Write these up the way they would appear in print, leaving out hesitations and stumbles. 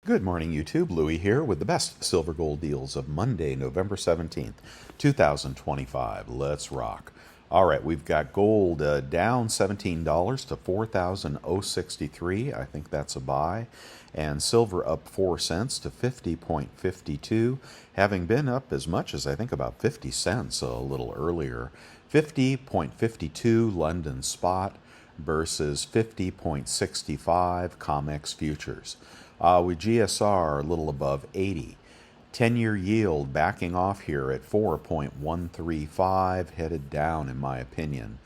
Good morning, YouTube. Louie here with the best silver gold deals of Monday, November 17th, 2025. Let's rock. All right, we've got gold down $17 to 4,063. I think that's a buy. And silver up 4 cents to 50.52, having been up as much as I think about 50 cents a little earlier. 50.52 London spot versus 50.65 COMEX futures. With GSR a little above 80. 10-year yield backing off here at 4.135, headed down in my opinion.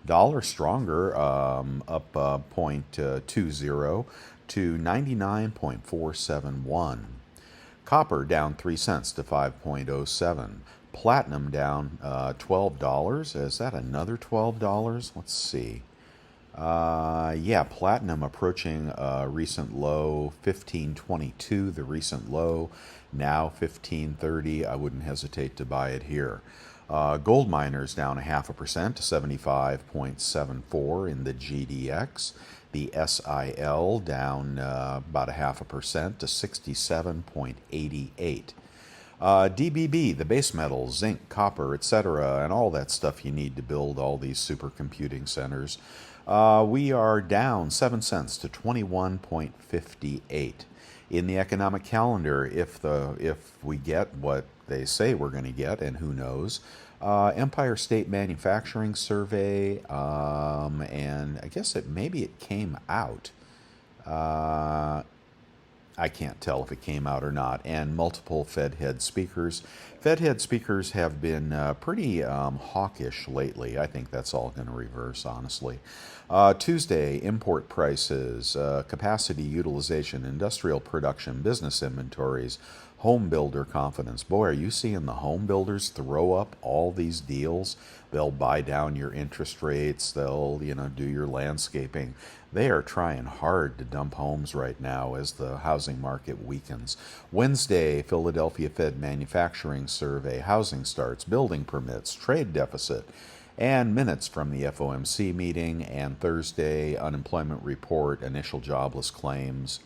Dollar stronger, up 0.20 to 99.471. Copper down 3 cents to 5.07. Platinum down $12. Is that another $12? Let's see. Yeah, platinum approaching recent low, 1522, the recent low, now 1530. I wouldn't hesitate to buy it here. Gold miners down 0.5% to 75.74 in the GDX. The SIL down about 0.5% to 67.88. DBB, the base metals, zinc, copper, etc., and all that stuff you need to build all these supercomputing centers. We are down 7 cents to 21.58. In the economic calendar, if we get what they say we're going to get, and who knows, Empire State Manufacturing Survey, and I guess maybe it came out. I can't tell if it came out or not, and multiple Fed head speakers. Fed head speakers have been pretty hawkish lately. I think that's all going to reverse, honestly. Tuesday, import prices, capacity utilization, industrial production, business inventories, home builder confidence. Boy, are you seeing the home builders throw up all these deals? They'll buy down your interest rates. They'll, do your landscaping. They are trying hard to dump homes right now as the housing market weakens. Wednesday, Philadelphia Fed Manufacturing Survey, housing starts, building permits, trade deficit, and minutes from the FOMC meeting. And Thursday, unemployment report, initial jobless claims.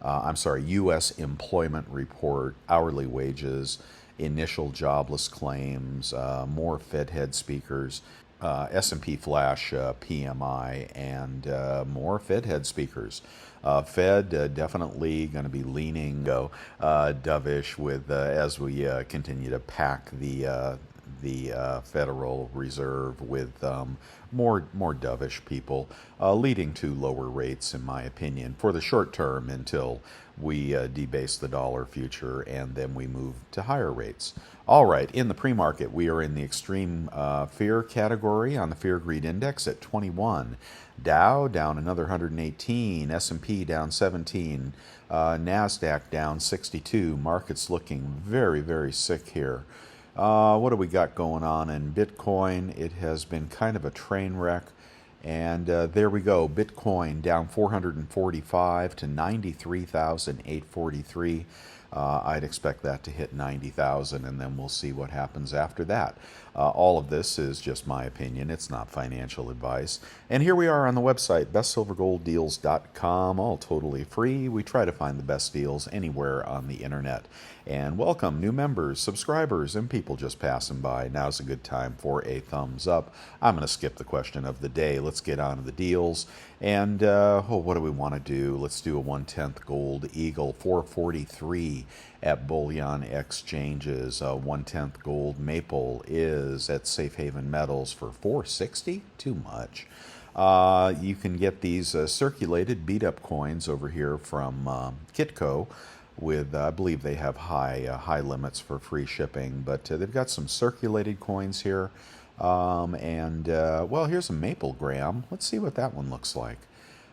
U.S. employment report, hourly wages, initial jobless claims, more Fed head speakers, S&P Flash PMI, and more Fed head speakers. Fed definitely going to be leaning dovish with as we continue to pack the Federal Reserve with more dovish people, leading to lower rates, in my opinion, for the short term until we debase the dollar future and then we move to higher rates. All right, in the pre-market, we are in the extreme fear category on the Fear Greed Index at 21. Dow down another 118, S&P down 17, NASDAQ down 62. Market's looking very, very sick here. What do we got going on in Bitcoin? It has been kind of a train wreck. And there we go. Bitcoin down 445 to 93,843. I'd expect that to hit 90,000, and then we'll see what happens after that. All of this is just my opinion. It's not financial advice. And here we are on the website, bestsilvergolddeals.com, all totally free. We try to find the best deals anywhere on the internet. And welcome new members, subscribers, and people just passing by. Now's a good time for a thumbs up. I'm going to skip the question of the day. Let's get on to the deals. And what do we want to do? Let's do a 1/10 gold eagle, 443 at bullion exchanges. 1/10 gold maple is at Safe Haven Metals for 460. Too much. You can get these circulated beat up coins over here from Kitco. With I believe they have high limits for free shipping, but they've got some circulated coins here. Well, here's a maple gram. Let's see what that one looks like.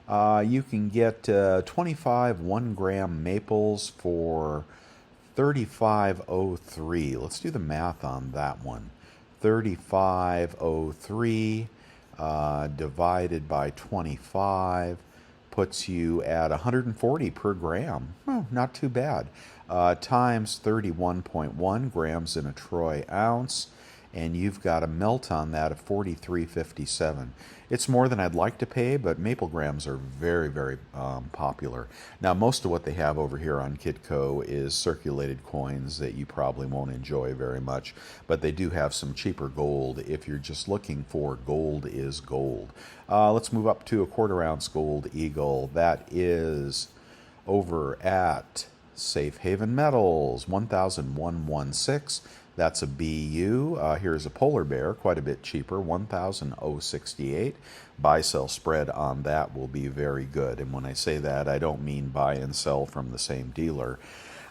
You can get 25 1-gram maples for 35.03. Let's do the math on that one. 35.03 divided by 25 puts you at 140 per gram. Oh, not too bad. Times 31.1 grams in a troy ounce. and you've got a melt on that of 43.57. It's more than I'd like to pay, but maple grams are very, very popular. Now, most of what they have over here on Kitco is circulated coins that you probably won't enjoy very much, but they do have some cheaper gold if you're just looking for gold is gold. Let's move up to a quarter-ounce gold eagle. That is over at Safe Haven Metals, 1,116. That's a BU. Here's a polar bear, quite a bit cheaper, 1,068. Buy-sell spread on that will be very good. And when I say that, I don't mean buy and sell from the same dealer.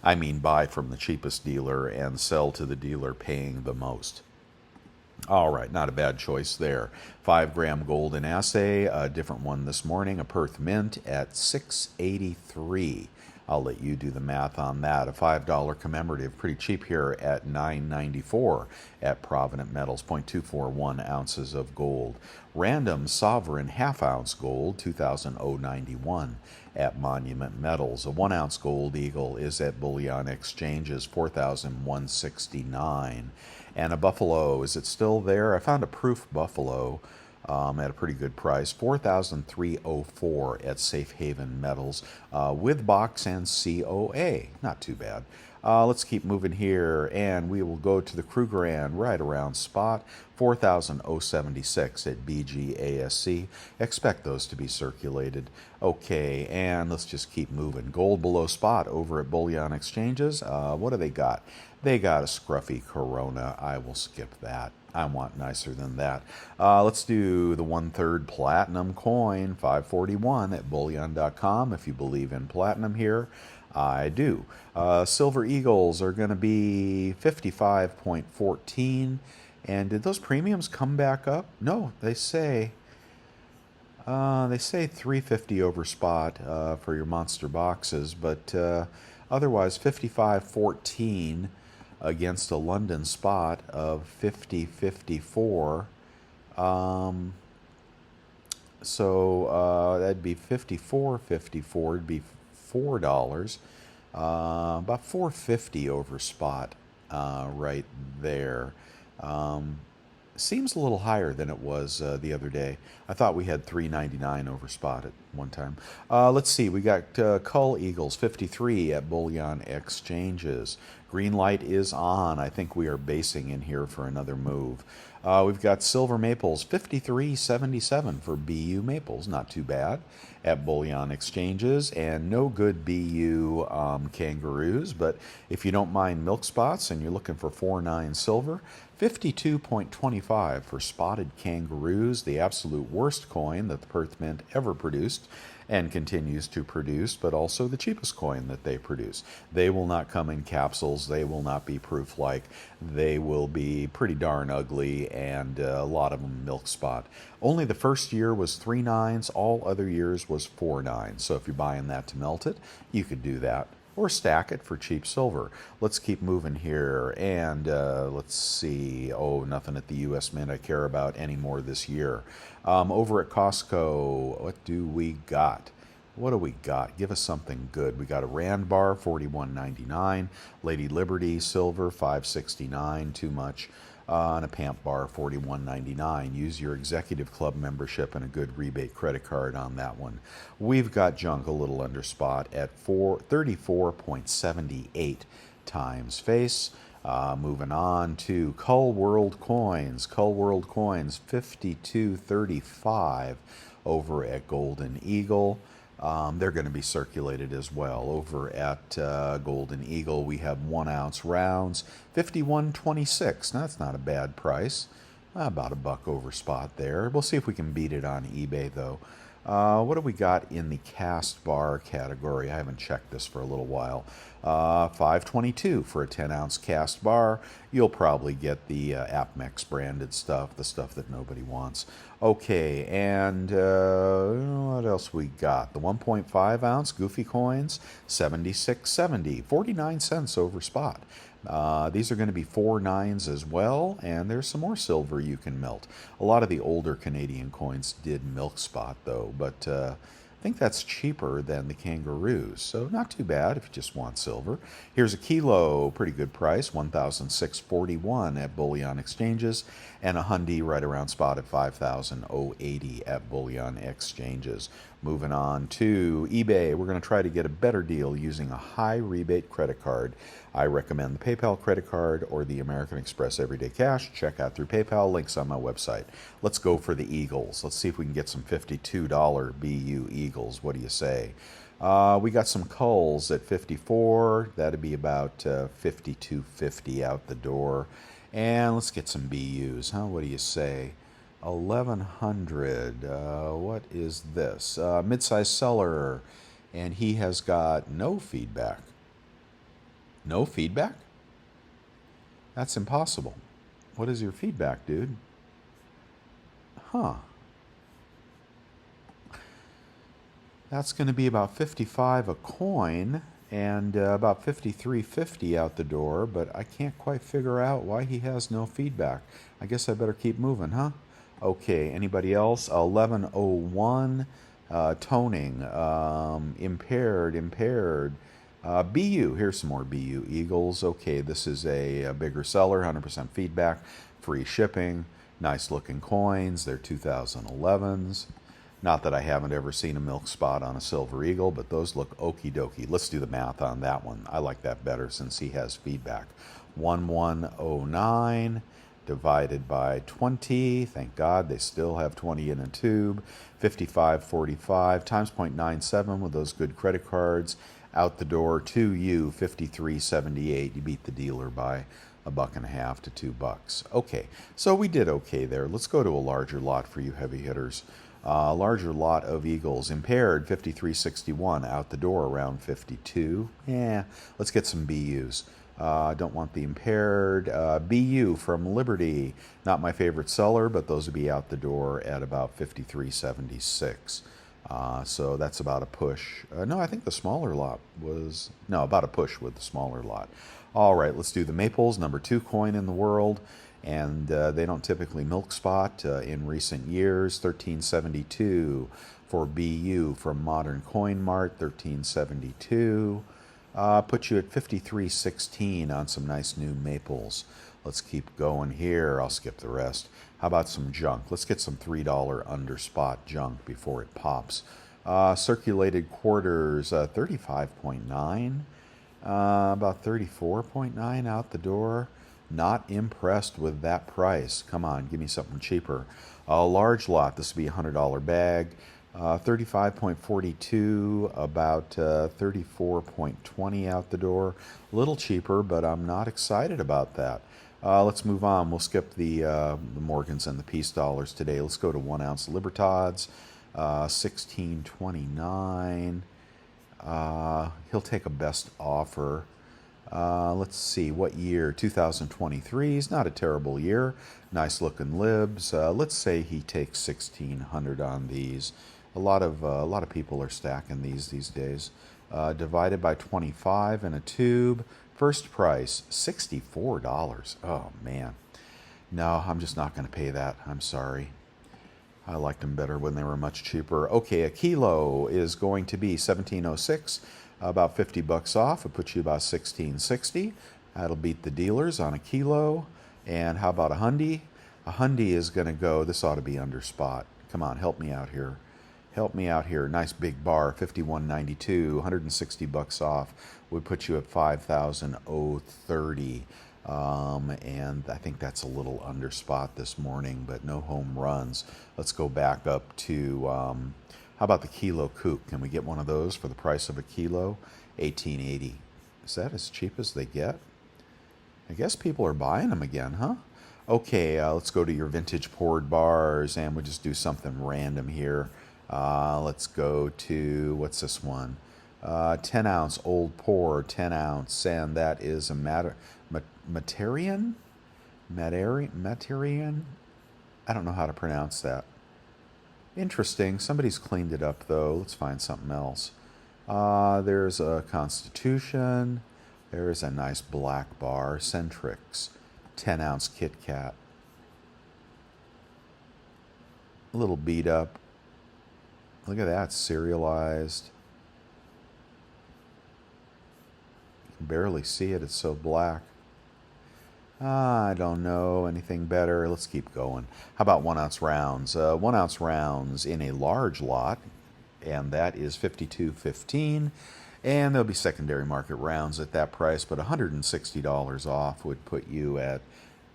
I mean buy from the cheapest dealer and sell to the dealer paying the most. All right, not a bad choice there. 5-gram gold in assay, a different one this morning, a Perth Mint at 683. I'll let you do the math on that. A $5 commemorative, pretty cheap here at $9.94 at Provident Metals, 0.241 ounces of gold. Random sovereign half-ounce gold, 2,091 at Monument Metals. A 1-ounce gold eagle is at Bullion Exchanges, 4,169. And a buffalo, is it still there? I found a proof buffalo at a pretty good price, 4,304 at Safe Haven Metals with box and COA. Not too bad. Let's keep moving here, and we will go to the Krugerrand right around spot, 4,076 at BGASC. Expect those to be circulated. Okay, and let's just keep moving. Gold below spot over at Bullion Exchanges. What do they got? They got a scruffy Corona. I will skip that. I want nicer than that. Let's do the 1/3 platinum coin, 541 at bullion.com. If you believe in platinum here, I do. Silver Eagles are going to be 55.14. And did those premiums come back up? No, they say 350 over spot for your monster boxes, but otherwise 55.14 against a London spot of 50.54. So that'd be 54.54. It'd be $4. About 450 over spot right there. Seems a little higher than it was the other day. I thought we had 399 over spot at one time. Let's see, we got Cull Eagles 53 at Bullion Exchanges. Green light is on. I think we are basing in here for another move. We've got Silver Maples 53.77 for BU Maples. Not too bad at Bullion Exchanges. And no good BU kangaroos. But if you don't mind milk spots and you're looking for 4.9 silver, 52.25 for spotted kangaroos, the absolute worst coin that the Perth Mint ever produced and continues to produce, but also the cheapest coin that they produce. They will not come in capsules. They will not be proof-like. They will be pretty darn ugly, and a lot of them milk spot. Only the first year was 3.9s. All other years was 4.9s. So if you're buying that to melt it, you could do that. Or stack it for cheap silver. Let's keep moving here, and let's see. Oh, nothing at the U.S. Mint I care about anymore this year. Over at Costco, what do we got? What do we got? Give us something good. We got a Rand bar, $41.99. Lady Liberty silver, $5.69. Too much. And a Pamp bar, $41.99. Use your Executive Club membership and a good rebate credit card on that one. We've got junk a little under spot at 34.78 times face. Moving on to Cull World Coins. Cull World Coins, 52.35 over at Golden Eagle. They're going to be circulated as well. Over at Golden Eagle, we have 1 ounce rounds, 51.26. That's not a bad price. About $1 over spot there. We'll see if we can beat it on eBay, though. What do we got in the cast bar category? I haven't checked this for a little while. $5.22 for a 10-ounce cast bar. You'll probably get the APMEX branded stuff, the stuff that nobody wants. Okay, and what else we got? The 1.5-ounce Goofy coins, $76.70, 49 cents over spot. These are going to be 4.9s as well, and there's some more silver you can melt. A lot of the older Canadian coins did milk spot, though, but think that's cheaper than the kangaroos, so not too bad if you just want silver. Here's a kilo, pretty good price, 1,641 at bullion exchanges, and a Hyundai right around spot at 5,080 at bullion exchanges. Moving on to eBay, we're going to try to get a better deal using a high rebate credit card. I recommend the PayPal credit card or the American Express Everyday Cash. Check out through PayPal, links on my website. Let's go for the Eagles. Let's see if we can get some $52 BU Eagles. What do you say? We got some culls at 54. That'd be about 52.50 out the door. And let's get some BUs, huh? What do you say? 1100. What is this? Mid-size seller, and he has got no feedback. No feedback? That's impossible. What is your feedback, dude? Huh. That's going to be about 55 a coin and about 53.50 out the door, but I can't quite figure out why he has no feedback. I guess I better keep moving, huh? Okay, anybody else? 1101, toning, impaired. BU, here's some more BU Eagles. Okay, this is a bigger seller, 100% feedback, free shipping, nice looking coins. They're 2011s. Not that I haven't ever seen a milk spot on a silver eagle, but those look okie dokie. Let's do the math on that one. I like that better since he has feedback. 1109 divided by 20. Thank God they still have 20 in a tube. 55.45 times 0.97 with those good credit cards. Out the door to you, 53.78. You beat the dealer by $1.50 to $2. Okay, so we did okay there. Let's go to a larger lot for you heavy hitters. Larger lot of Eagles. Impaired, 53.61. Out the door, around 52. Yeah, let's get some BUs. Don't want the impaired. BU from Liberty. Not my favorite seller, but those would be out the door at about 53.76. So that's about a push. No, I think the smaller lot was... No, about a push with the smaller lot. All right, let's do the Maples, number 2 coin in the world. And they don't typically milk spot in recent years. 1372 for BU from Modern Coin Mart. 1372. Put you at 53.16 on some nice new Maples. Let's keep going here. I'll skip the rest. How about some junk? Let's get some $3 under spot junk before it pops. Circulated quarters, 35.9. About 34.9 out the door. Not impressed with that price. Come on, give me something cheaper. A large lot, this would be a $100 bag. 35.42, about 34.20 out the door. A little cheaper, but I'm not excited about that. Let's move on. We'll skip the Morgans and the Peace dollars today. Let's go to 1 ounce Libertads, 16.29. He'll take a best offer. Let's see, what year? 2023 is not a terrible year. Nice looking libs. Let's say he takes 1,600 on these. A lot of people are stacking these days. Divided by 25 in a tube. First price, $64. Oh, man. No, I'm just not going to pay that. I'm sorry. I liked them better when they were much cheaper. Okay, a kilo is going to be $17.06, about $50 off. It puts you about $16.60. That'll beat the dealers on a kilo. And how about a Hyundai? A Hyundai is going to go, this ought to be under spot. Come on, help me out here. Help me out here. Nice big bar, $51.92, $160 off. Would put you at $5,030. And I think that's a little under spot this morning, but no home runs. Let's go back up to, how about the kilo coupe? Can we get one of those for the price of a kilo? $18.80. Is that as cheap as they get? I guess people are buying them again, huh? Okay, let's go to your vintage poured bars, and we'll just do something random here. Let's go to, what's this one? 10 ounce old pour, 10 ounce, and that is a Materian? I don't know how to pronounce that. Interesting. Somebody's cleaned it up, though. Let's find something else. There's a Constitution. There's a nice black bar, Centrix. 10 ounce Kit Kat. A little beat up. Look at that, serialized. You can barely see it, it's so black. I don't know anything better. Let's keep going. How about 1 ounce rounds? 1 ounce rounds in a large lot, and that is $52.15. And there'll be secondary market rounds at that price, but $160 off would put you at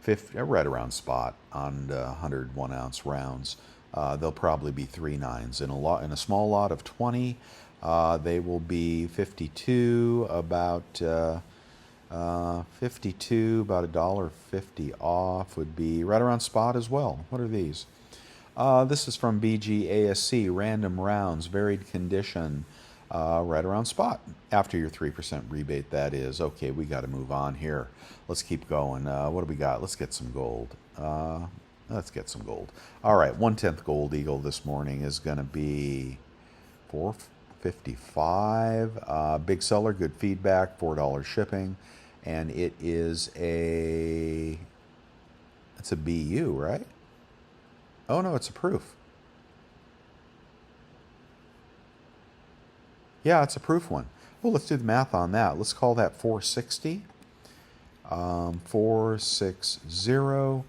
50, right around spot on 100 1 ounce rounds. They'll probably be 3.9s in a small lot of 20. They will be 52, about 52, about $1.50 off would be right around spot as well. What are these? This is from BGASC, random rounds, varied condition, right around spot. After your 3% rebate, that is. Okay, we got to move on here. Let's keep going. What do we got? Let's get some gold. Let's get some gold. All right, 1/10 gold eagle this morning is going to be $4.55. Big seller, good feedback, $4 shipping, and it is it's a BU, right? Oh no, it's a proof. Yeah, it's a proof one. Well, let's do the math on that. Let's call that 460. 460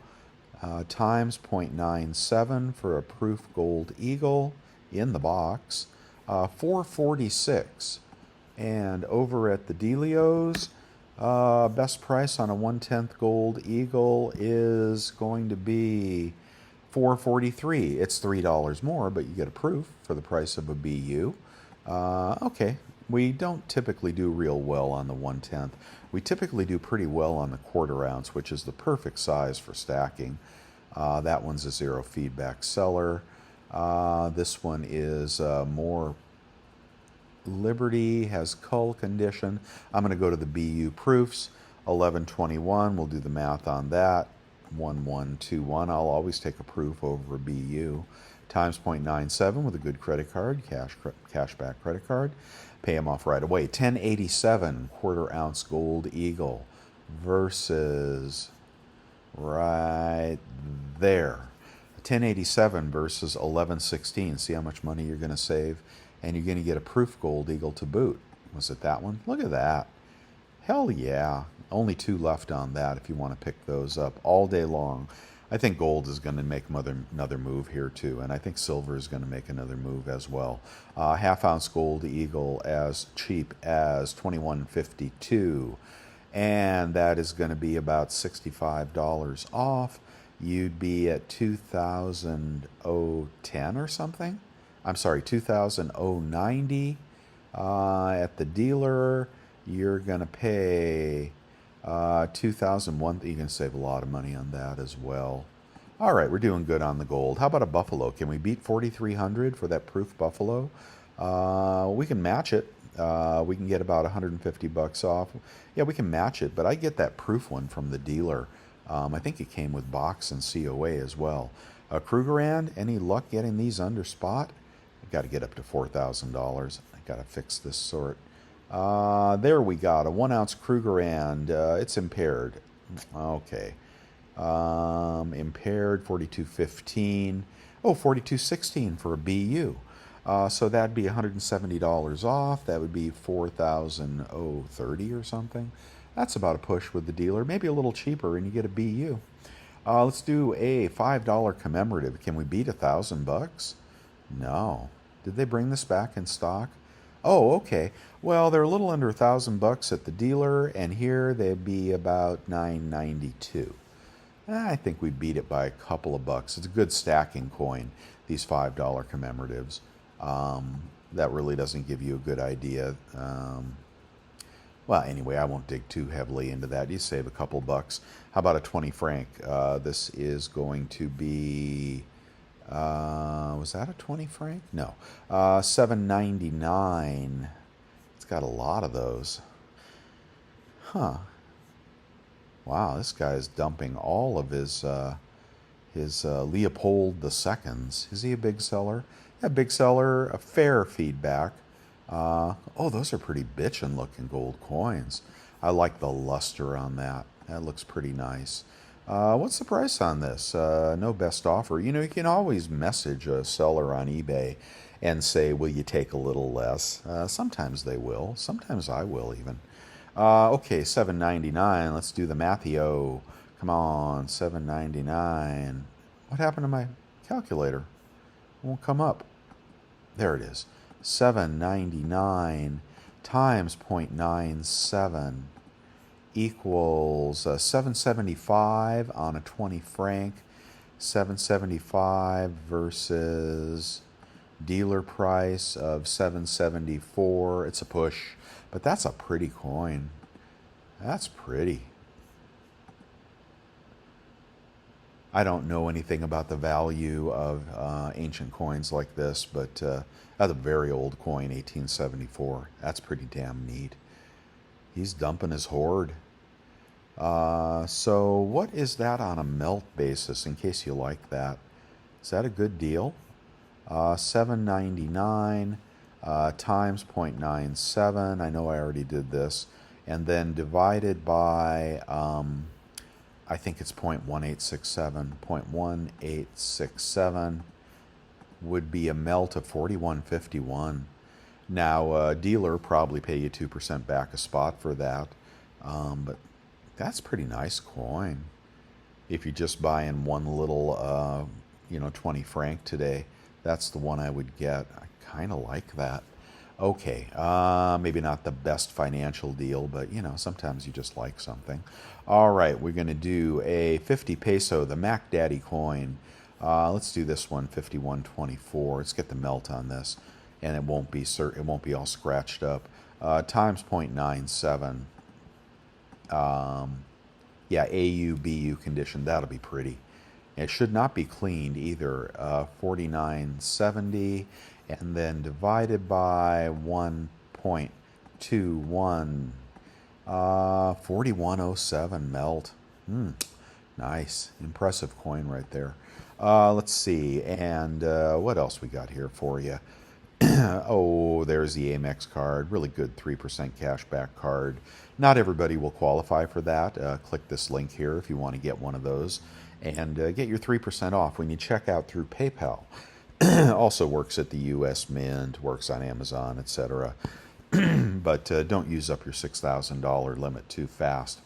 times 0.97 for a proof gold eagle in the box. 446. And over at the Delios, best price on a 1/10 gold eagle is going to be $4.43. It's $3 more, but you get a proof for the price of a BU. Okay, we don't typically do real well on the 1/10. We typically do pretty well on the 1/4 ounce, which is the perfect size for stacking. That one's a zero feedback seller. This one is more Liberty, has cull condition. I'm going to go to the BU proofs. 1121, we'll do the math on that. 1121, I'll always take a proof over a BU. Times 0.97 with a good credit card, cashback credit card. Pay them off right away. 1087, 1/4 ounce gold eagle versus right there. 1087 versus 1116. See how much money you're going to save? And you're going to get a proof gold eagle to boot. Was it that one? Look at that. Hell yeah. Only 2 left on that if you want to pick those up all day long. I think gold is going to make another move here too, and I think silver is going to make another move as well. 1/2 ounce gold eagle as cheap as $21.52, and that is going to be about $65 off. You'd be at 2,010 or something. I'm sorry, 2,090 at the dealer. You're going to pay 2,001. You can save a lot of money on that as well. All right, we're doing good on the gold. How about a buffalo? Can we beat 4,300 for that proof buffalo? We can match it. We can get about $150 off. Yeah, we can match it, but I get that proof one from the dealer. I think it came with box and COA as well. Krugerrand, any luck getting these under spot? I've got to get up to $4,000. I got to fix this sort. There we got a 1 ounce Krugerrand. It's impaired. Okay. Impaired 42.15. Oh, 42.16 for a BU. So that'd be $170 off. That would be 4,030 or something. That's about a push with the dealer. Maybe a little cheaper, and you get a BU. Let's do a $5 commemorative. Can we beat $1,000? No. Did they bring this back in stock? Oh, okay. Well, they're a little under $1,000 at the dealer, and here they'd be about $9.92. I think we beat it by a couple of bucks. It's a good stacking coin, these $5 commemoratives. That really doesn't give you a good idea. Well, anyway, I won't dig too heavily into that. You save a couple bucks. How about a 20 franc? This is going to be, was that a 20 franc? No. $7.99. It's got a lot of those. Huh. Wow, this guy's dumping all of his Leopold II's. Is he a big seller? Yeah, big seller, a fair feedback. Oh, those are pretty bitchin' looking gold coins. I like the luster on that. That looks pretty nice. What's the price on this? No best offer. You know, you can always message a seller on eBay and say, will you take a little less? Sometimes they will. Sometimes I will even. Okay, $7.99. Let's do the Mathio. Come on, $7.99. What happened to my calculator? It won't come up. There it is. $7.99 times 0.97 equals $7.75 on a 20 franc. $7.75 versus dealer price of $7.74. It's a push, but that's a pretty coin. That's pretty. I don't know anything about the value of ancient coins like this, but that's a very old coin, 1874. That's pretty damn neat. He's dumping his hoard. So what is that on a melt basis, in case you like that? Is that a good deal? $7.99 times 0.97. I know I already did this. And then divided by, I think it's 0.1867. 0.1867 would be a melt of 41.51. Now, dealer probably pay you 2% back a spot for that. But that's pretty nice coin. If you're just buying one little, 20 franc today, that's the one I would get. I kind of like that. Okay, maybe not the best financial deal, but sometimes you just like something. All right, we're going to do a 50 peso, the Mac Daddy coin. Let's do this one, 51.24. Let's get the melt on this, and it won't be all scratched up. Times 0.97. Yeah, AU, BU condition, that'll be pretty. It should not be cleaned either. 49.70, and then divided by 1.21. 41.07 melt. Nice. Impressive coin right there. Let's see. And what else we got here for you? Oh, there's the Amex card. Really good 3% cashback card. Not everybody will qualify for that. Click this link here if you want to get one of those. And get your 3% off when you check out through PayPal. Also works at the U.S. Mint, works on Amazon, etc. But don't use up your $6,000 limit too fast.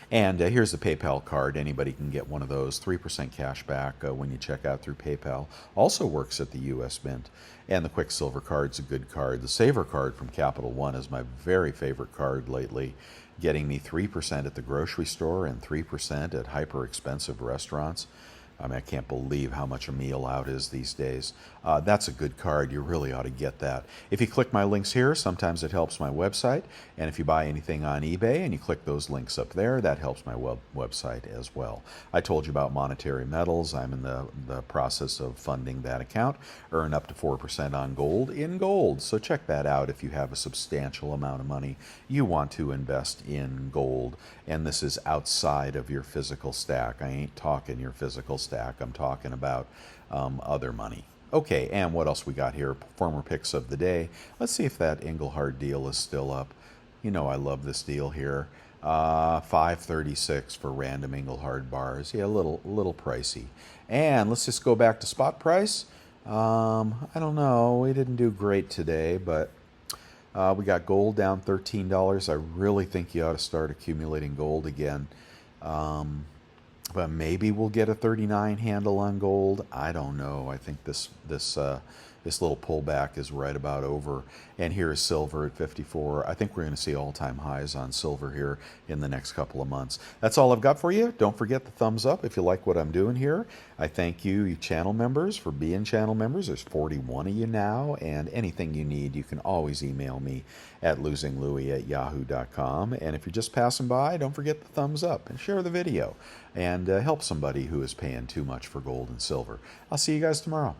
And here's the PayPal card. Anybody can get one of those. 3% cash back when you check out through PayPal. Also works at the U.S. Mint. And the Quicksilver card's a good card. The Saver card from Capital One is my very favorite card lately, getting me 3% at the grocery store and 3% at hyper-expensive restaurants. I mean, I can't believe how much a meal out is these days. That's a good card. You really ought to get that. If you click my links here, sometimes it helps my website. And if you buy anything on eBay and you click those links up there, that helps my website as well. I told you about Monetary Metals. I'm in the process of funding that account. Earn up to 4% on gold in gold. So check that out if you have a substantial amount of money you want to invest in gold. And this is outside of your physical stack. I ain't talking your physical stack. I'm talking about other money. Okay, and what else we got here? Former picks of the day. Let's see if that Engelhard deal is still up. You know I love this deal here. 536 for random Engelhard bars. Yeah, a little pricey. And let's just go back to spot price. I don't know. We didn't do great today, but we got gold down $13. I really think you ought to start accumulating gold again. But maybe we'll get a 39 handle on gold. I don't know. I think this little pullback is right about over. And here is silver at 54. I think we're going to see all-time highs on silver here in the next couple of months. That's all I've got for you. Don't forget the thumbs up if you like what I'm doing here. I thank you channel members for being channel members. There's 41 of you now. And anything you need, you can always email me at losinglouis@yahoo.com. And if you're just passing by, don't forget the thumbs up and share the video. And help somebody who is paying too much for gold and silver. I'll see you guys tomorrow.